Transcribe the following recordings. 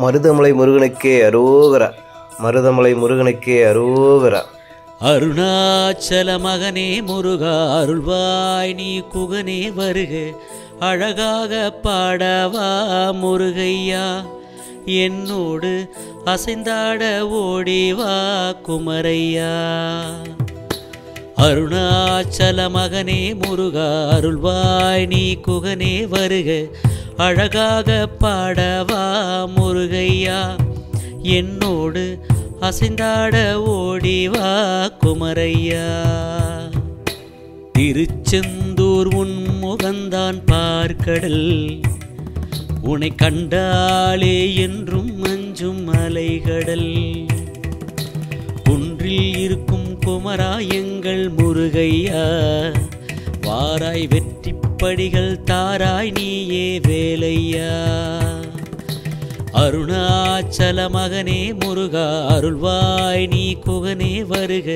மருதமலை முருகனுக்கே அரோகரா. மருதமலை முருகனுக்கே அரோகரா. அருணாச்சல மகனே முருகா அருள்வாய் நீ குகனே வருக. அழகாக பாடவா முருகையா, என்னோடு அசைந்தாட ஓடிவா குமரையா. அருணாச்சல மகனே முருகா அருள்வாய் நீ குகனே வருக. அழகாக பாடவா முருகையா, என்னோடு அசைந்தாட ஓடிவா குமரையா. திருச்செந்தூர் உன் முகந்தான் பார்க்கடல், உன்னை கண்டாலே என்றும் அஞ்சும் அலைகடல். குன்றில் இருக்கும் குமரா எங்கள் முருகையா, வாராய் வெற்றி படிகள் தாராய் நீயே வேலையா. அருணாச்சல மகனே முருகா அருள்வாய் நீ குகனே வருக.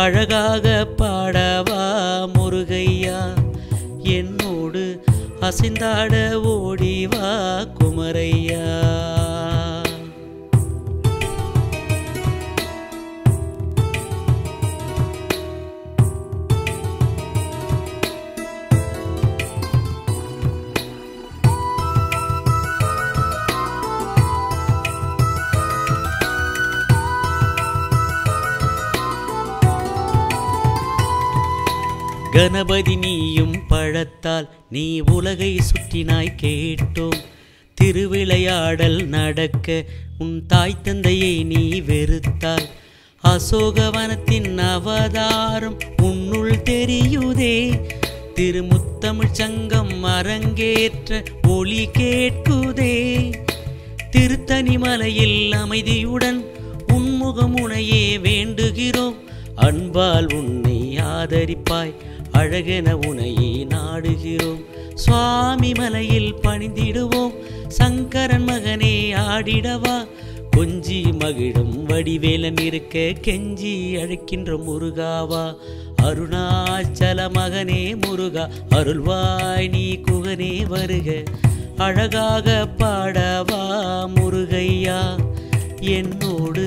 அழகாக பாடவா முருகையா, என்னோடு அசைந்தாட ஓடிவா குமரையா. கணபதி நீயும் பழத்தால் நீ உலகை சுற்றினாய் கேட்டோம். திருவிளையாடல் நடக்க உன் தாய் தந்தையை நீ வெறுத்தாய். அசோகவனத்தின் அவதாரம் உன்னுள் தெரியுதே. திருமுத்தமிழ் சங்கம் அரங்கேற்ற ஒலி கேட்குதே. திருத்தணி மலையில் அமைதியுடன் உன்முகம் உனையே வேண்டுகிறோம். அன்பால் உன்னை ஆதரிப்பாய், அழகென உனையே நாடுகிறோம். சுவாமி மலையில் பணிந்திடுவோம், சங்கரன் மகனே ஆடிடவா. கொஞ்சி மகிழும் வடிவேலன் இருக்க கெஞ்சி அழைக்கின்ற முருகாவா. அருணாச்சல மகனே முருகா அருள்வாய் நீ குகனே வருக. அழகாக பாடவா முருகையா, என்னோடு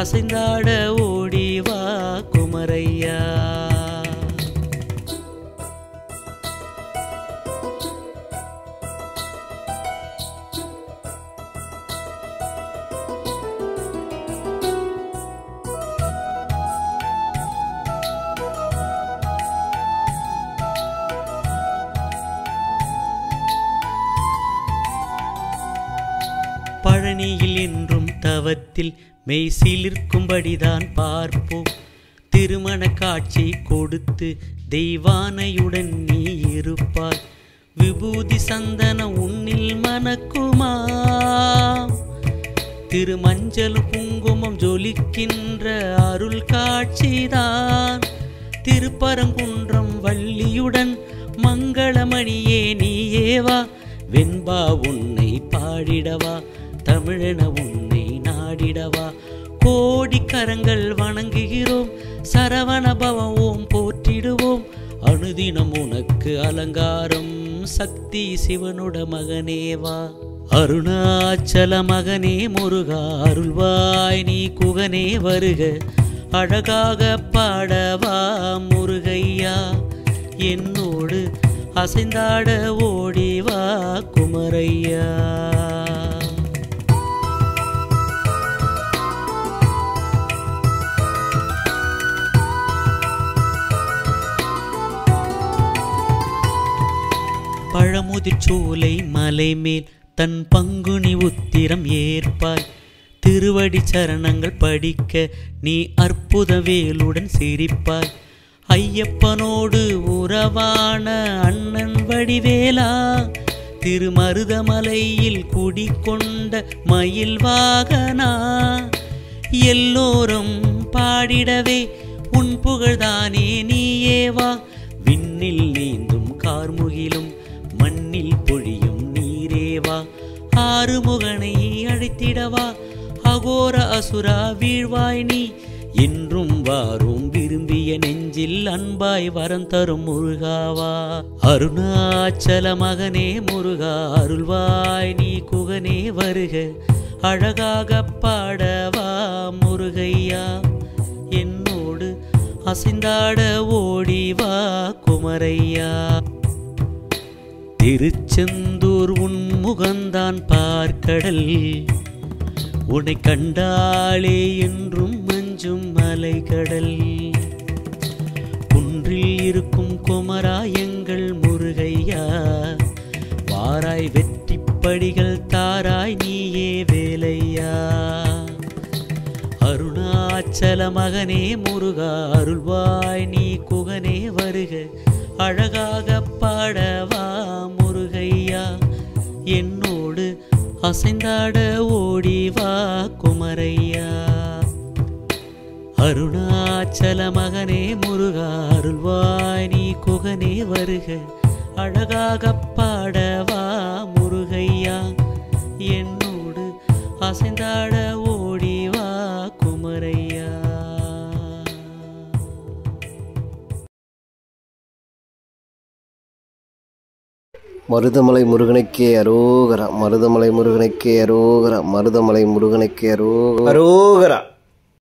அசைந்தாட ஓடிவா குமரையா. பழனியில் என்றும் தவத்தில் மெய் சிலிர்க்கும்படிதான் பார்ப்போம். திருமண காட்சி கொடுத்து தெய்வானையுடன் நீ இருப்பாய். விபூதி சந்தன உன்னில் மணக்குமா. திருமஞ்சள் குங்குமம் ஜொலிக்கின்ற அருள் காட்சிதான். திருப்பரங்குன்றம் வள்ளியுடன் மங்களமணியே நீயேவா. வெண்பா உன்னை பாடிடவா, தமிழன உன்னை நாடிடவா. கோடி கரங்கள் வணங்குகிறோம், சரவண பவம் போற்றிடுவோம். அனுதினம் உனக்கு அலங்காரம், சக்தி சிவனுட மகனேவா. அருணாச்சல மகனே முருகா அருள்வாய் நீ குகனே வருக. அழகாக பாடவா முருகையா, என்னோடு அசைந்தாட ஓடிவா குமரையா. பழமுதிர்ச்சோலை மலை மேல் தன் பங்குனி உத்திரம் ஏற்பாய். திருவடி சரணங்கள் படிக்க நீ அற்புத வேலுடன் சிரிப்பாய். ஐயப்பனோடு உறவான அண்ணன் வடிவேலா, திருமருதமலையில் குடிகொண்ட மயில் வாகனா. எல்லோரும் பாடிடவே உன் புகழ்தானே நீயேவா. விண்ணில் நீந்தும் கார்முகிலும் மண்ணில் பொழியும் நீரேவா. ஆறுமுகனை அழைத்திடவா, அகோர அசுரா வீழ்வாய் நீ. என்றும் வாரும் விரும்பிய நெஞ்சில் அன்பாய் வரம் தரும் முருகாவா. அருணாச்சல மகனே முருகா அருள்வாய் நீ குகனே வருக. அழகாக பாடவா முருகையா, என்னோடு அசைந்தாட ஓடிவா குமரையா. திருச்செந்தூர் உன் முகந்தான் பார்க்கடல், உன்னை கண்டாலே என்றும் மஞ்சும் மலைக்கடல். குன்றில் இருக்கும் குமரா எங்கள் முருகையா, வாராய் வெற்றி படிகள் தாராய் நீயே வேலையா. அருணாச்சல மகனே முருகா அருள்வாய் நீ குகனே வருக, அழகாக பாடவா முருகையா, என்னோடு அசைந்தாட ஓடிவா குமரையா. அருணாச்சல மகனே முருகா அருள்வாய் நீ குகனே வருக, அழகாக பாடவா முருகையா, என்னோடு அசைந்தாட ஓடிவா குமரையா. மருதமலை முருகனுக்கே அரோகரா, மருதமலை முருகனுக்கே அரோகரா, மருதமலை முருகனுக்கே அரோகரா.